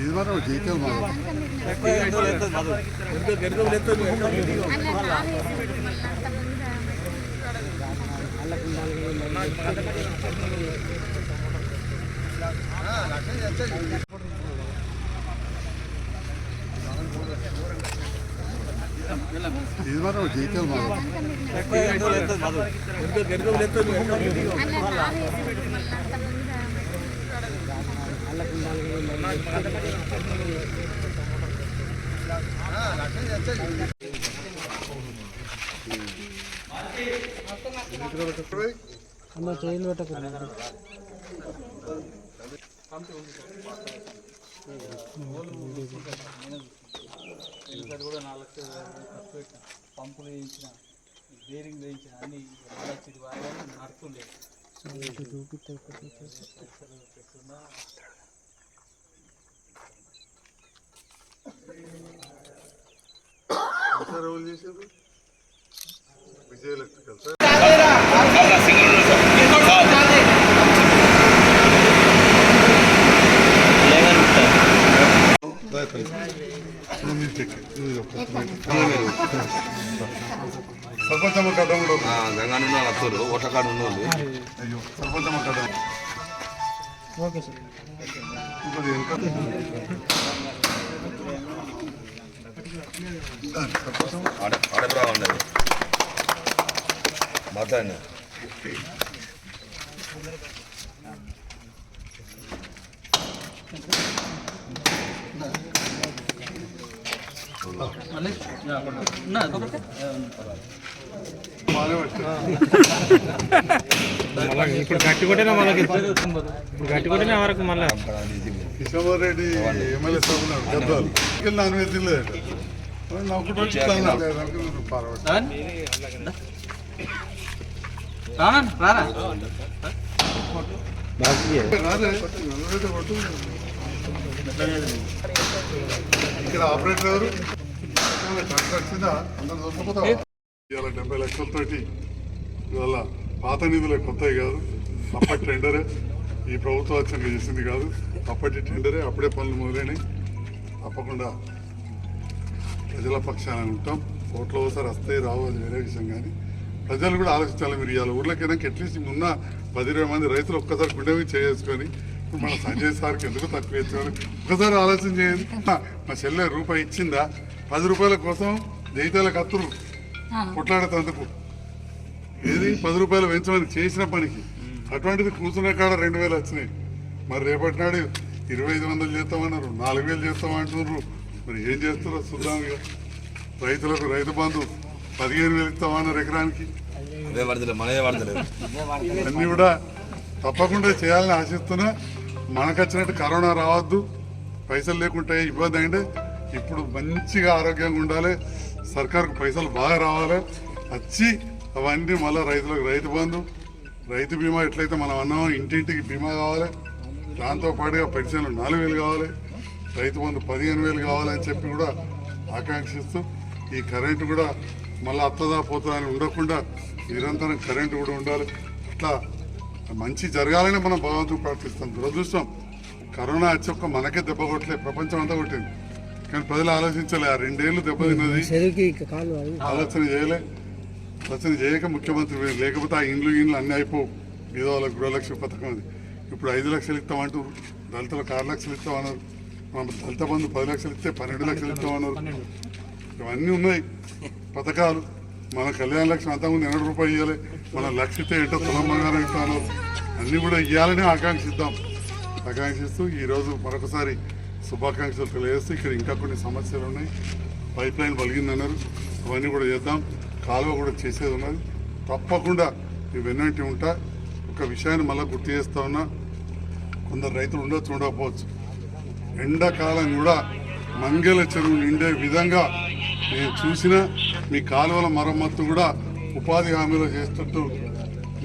ఇది మాత్రం జీతం ఇది మాత్రం జీతం అన్న చేయలు పెట్టకుండా కూడా 4 లక్షలు ఖర్చు పెట్టిన పంపులు వేయించిన బేరింగ్ వేయించిన అన్ని నడుతుండే విజయ ఎలక్ట్రికల్ సార్ సర్పంచమ్మ కట్ట గంగాను వస్తారు ఓట్లకాడు ఉన్నోళ్ళు అయ్యో సర్పంచమ్మ కట్ట ఓకే సార్ ఇంకోటి వెనుక ఆడబ్రా ఉండదు మాట్లాడినా ఇప్పుడు గట్టి కొట్టినా మళ్ళీ ఇప్పుడు గట్టి కొట్టినా వరకు మళ్ళీ కిషోర్ రెడ్డి ఎమ్మెల్యే సభ్యులు గద్దాలు నాన్ వెజ్ తినలేదట ఇక్కడ ఆపరేటర్ ఎవరు వచ్చిందా అందరూ దొరికిపోతావా ఇవాళ 70 లక్షలతోటి ఇవాళ పాత నిధులే కొత్తవి కాదు అప్పటి టెండరే ఈ ప్రభుత్వం వచ్చాక చేసింది కాదు అప్పటి టెండరే అప్పుడే పనులు మొదలైనవి తప్పకుండా ప్రజల పక్షాన ఉంటాం కోట్ల ఒకసారి వస్తాయి రావు అది వేరే విషయం కానీ ప్రజలు కూడా ఆలోచించాలి మీరు ఇవాళ ఊర్లోకైనా అట్లీస్ట్ ఉన్న 10-20 మంది రైతులు ఒక్కసారి గుండె మీద చేసుకొని ఇప్పుడు మన సంజయ్ సార్కి ఎందుకు తక్కువ ఇచ్చామని ఒక్కసారి ఆలోచన చేయండి మా చెల్లె రూపాయి ఇచ్చిందా 10 రూపాయల కోసం జైతాల కత్తులు కొట్లాడేందుకు ఏది 10 రూపాయలు పెంచమని చేసిన పనికి అటువంటిది కూర్చున్న కాడ 2000 వచ్చినాయి మరి రేపటి నాడు 2500 చేస్తామన్నారు 4000 చేస్తామంటున్నారు మరి ఏం చేస్తారో చూద్దాం ఇక రైతులకు రైతు బంధు 15,000 ఇస్తామన్నారు ఎకరానికి అన్నీ కూడా తప్పకుండా చేయాలని ఆశిస్తున్నా మనకు వచ్చినట్టు కరోనా రావద్దు పైసలు లేకుంటే ఇబ్బంది అయింది ఇప్పుడు మంచిగా ఆరోగ్యంగా ఉండాలి సర్కారుకు పైసలు బాగా రావాలి వచ్చి అవన్నీ మళ్ళీ రైతులకు రైతు బంధు రైతు బీమా ఎట్లయితే మనం అన్నామో ఇంటింటికి బీమా కావాలి దాంతోపాటుగా పెన్షన్లు 4,000 కావాలి రైతు బంధు 15,000 కావాలని చెప్పి కూడా ఆకాంక్షిస్తూ ఈ కరెంటు కూడా మళ్ళీ అత్తదా పోతుందా అని ఉండకుండా నిరంతరం కరెంటు కూడా ఉండాలి అట్లా మంచి జరగాలని మనం భగవంతుడు ప్రార్థిస్తాం దురదృష్టం కరోనా వచ్చి ఒక్క మనకే దెబ్బ కొట్టలే ప్రపంచం అంతా కొట్టింది కానీ ప్రజలు ఆలోచించలే ఆ 2 ఏళ్ళు దెబ్బతిన్నది ఆలోచన చేయక ముఖ్యమంత్రి లేకపోతే ఆ ఇండ్లు అన్నీ అయిపోవు బీదవాళ్ళకు గృహలక్ష్మి పథకం అది ఇప్పుడు 5 లక్షలు ఇస్తామంటారు దళితులకు 6 లక్షలు ఇస్తామన్నారు మనం దళిత బంధు 10 లక్షలు ఇస్తే 12 లక్షలు ఇస్తామన్నారు ఇవన్నీ ఉన్నాయి పథకాలు మన కళ్యాణ లక్ష్మి అంతకుముందు 200 రూపాయలు ఇవ్వాలి మన లక్ష ఇస్తే ఏంటో తులం బంగారం ఇస్తామన్నారు అన్నీ కూడా ఇవ్వాలని ఆకాంక్షిస్తూ ఈరోజు మరొకసారి శుభాకాంక్షలు తెలియజేస్తూ ఇక్కడ ఇంకా కొన్ని సమస్యలు ఉన్నాయి పైప్ లైన్ పలిగిందన్నారు అవన్నీ కూడా చేద్దాం కాలువ కూడా చేసేది ఉన్నది తప్పకుండా ఇవన్నీ ఉంటా ఒక విషయాన్ని మళ్ళీ గుర్తు చేస్తా ఉన్నా కొందరు రైతులు ఉండొచ్చు ఉండకపోవచ్చు ఎండాకాలం కూడా మంగళ చెరువు నిండే విధంగా నేను చూసిన మీ కాలువల మరమ్మత్తు కూడా ఉపాధి హామీలో చేస్తుంటూ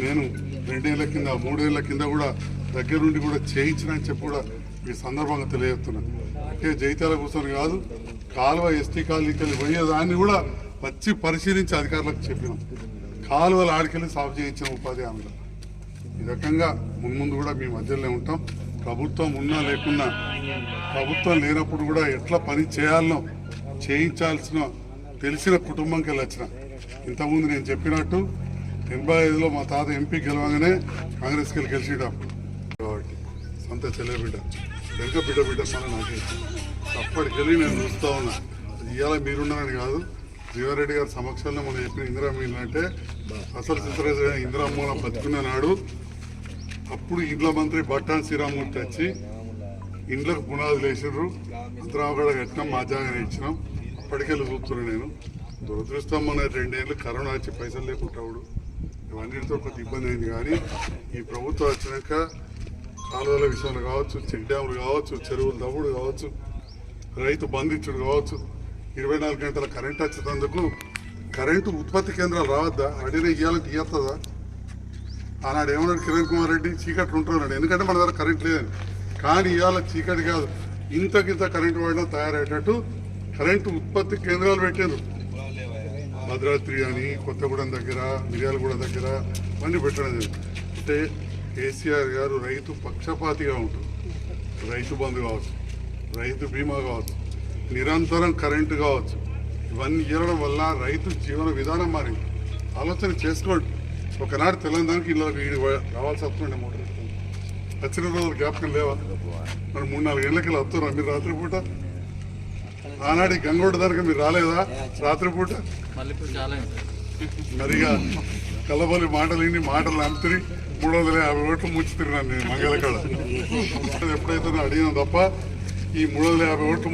నేను 2 ఏళ్ల కింద 3 ఏళ్ల కింద కూడా దగ్గరుండి కూడా చేయించిన అని చెప్పి కూడా ఈ సందర్భంగా తెలియజేస్తున్నాను అంటే జైతాల కూర్చొని కాదు కాలువ ఎస్టీ కాలనీకి పోయేదాన్ని కూడా వచ్చి పరిశీలించి అధికారులకు చెప్పినాం కాలువలు ఆడికెళ్ళి సాగు చేయించిన ఉపాధి హామీలో ఈ రకంగా ముందు కూడా మీ మధ్యలోనే ఉంటాం ప్రభుత్వం ఉన్నా లేకున్నా ప్రభుత్వం లేనప్పుడు కూడా ఎట్లా పని చేయాలనో చేయించాల్సిన తెలిసిన కుటుంబంకి వెళ్ళి వచ్చిన. ఇంతకుముందు నేను చెప్పినట్టు 85లో మా తాత ఎంపీ గెలవగానే కాంగ్రెస్కి వెళ్ళి గెలిచిడు అప్పుడు కాబట్టి సొంత చెల్లె బిడ్డ వెనుక బిడ్డ మన నాకే అప్పటికెళ్ళి నేను చూస్తూ ఉన్నా. ఇవాళ మీరున్నారని కాదు, జీవారెడ్డి గారి సమక్షంలో మనం చెప్పిన ఇందిరా మీల్ అంటే అసలు చిత్రరాజు ఇందిరా మూలం బతుకున్న నాడు అప్పుడు ఇండ్ల మంత్రి బట్టాన్ శ్రీరామూర్తి వచ్చి ఇండ్లకు పునాదులు వేసిర్రు. అంతరావు కూడా కట్టినాం, మా జాగానే ఇచ్చినాం. అప్పటికెళ్ళి చూస్తున్నాను నేను. దురదృష్టం మన 2 ఏళ్ళు కరోనా వచ్చి పైసలు లేకుంటాడు, ఇవన్నిటితో కొంత ఇబ్బంది అయింది. కానీ ఈ ప్రభుత్వం వచ్చినాక కాలువల విషయాలు కావచ్చు, చెక్ డ్యాములు కావచ్చు, చెరువులు తవ్వుడు కావచ్చు, రైతు బంధించుడు కావచ్చు, 24 గంటల కరెంట్ వచ్చేందుకు కరెంటు ఉత్పత్తి కేంద్రాలు రావద్దా? అడిగిన ఇవ్వాలంటే ఇవ్వస్తుందా? ఆనాడు ఏమన్నాడు కిరణ్ కుమార్ రెడ్డి, చీకట్లు ఉంటున్నాడు ఎందుకంటే మన దగ్గర కరెంట్ లేదని. కానీ ఇవాళ చీకటి కాదు, ఇంతకింత కరెంటు వాడడం తయారయ్యేటట్టు కరెంటు ఉత్పత్తి కేంద్రాలు పెట్టారు. భద్రాద్రి అని కొత్తగూడెం దగ్గర, మిర్యాలగూడ దగ్గర ఇవన్నీ పెట్టడం జరిగింది. అంటే కేసీఆర్ గారు రైతు పక్షపాతిగా ఉంటుంది. రైతు బంధు కావచ్చు, రైతు బీమా కావచ్చు, నిరంతరం కరెంటు కావచ్చు, ఇవన్నీ ఇవ్వడం వల్ల రైతు జీవన విధానం మారింది. ఆలోచన చేసుకోండి. ఒకనాడు తెలంగాణకి ఇళ్ళకి రావాల్సి వస్తుండే మోటార్ వచ్చిన రోజులు జ్ఞాపకం లేవా? మరి 3-4 ఏళ్ళకి ఇలా వస్తున్నా మీరు రాత్రిపూట. ఆనాడు గంగోడ దానికి మీరు రాలేదా రాత్రిపూట? మరిగా కలబలి మాటలు నమ్ముతుంది. 350 ఓట్లు ముచ్చి తిరిగినాను నేను మంగళకాడ. ఎప్పుడైతే అడిగినా తప్ప ఈ 350 ఓట్లు